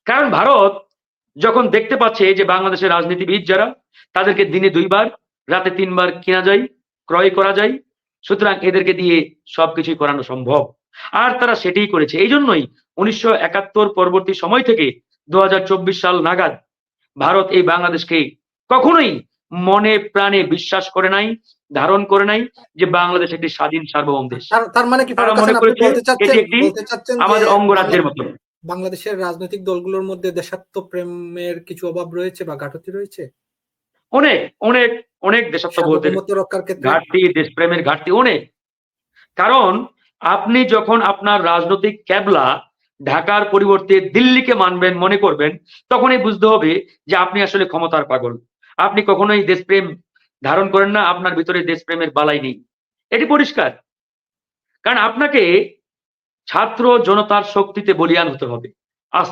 কারণ ভারত যখন দেখতে পাচ্ছে যে বাংলাদেশের রাজনীতিবিদ যারা, তাদেরকে দিনে ২ বার, রাতে ৩ বার কিনা যায়, ক্রয় করা যায়। সুতরাং এদেরকে দিয়ে সবকিছুই করানো সম্ভব। আর তারা সেটিই করেছে। এইজন্যই ১৯৭১ পরবর্তী সময় থেকে ২০২৪ সাল নাগাদ ভারত এই বাংলাদেশকে কখনোই মনে প্রাণে বিশ্বাস করে নাই, ধারণ করে নাই যে বাংলাদেশ একটি স্বাধীন সার্বভৌম দেশ। তার মানে কি তারা ফারুক মনে হাসান আপনি করেছে এটি একটি বলতে চাচ্ছেন যে আমাদের অঙ্গরাজ্যের মতো। বাংলাদেশের রাজনৈতিক দলগুলোর মধ্যে দেশাত্মপ্রেমের কিছু অভাব রয়েছে বা ঘাটতি রয়েছে? অনেক, অনেক, অনেক দেশাত্মবোধের সার্বভৌমত্ব রক্ষার ক্ষেত্রে? ঘাটতি, দেশপ্রেমের ঘাটতি অনেক। কারণ আপনি যখন আপনার রাজনৈতিক ক্যাবলা ঢাকার পরিবর্তে দিল্লিকে মানবেন মনে করবেন, তখনই বুঝতে হবে যে আপনি আসলে ক্ষমতার পাগল। আপনি কখনোই দেশপ্রেম ধারণ করেন না, আপনার ভিতরে দেশপ্রেমের বালাই নেই। এটি পরিষ্কার। কারণ আপনাকে ছাত্র জনতার শক্তিতে বলীয়ান হতে হবে। আস্থা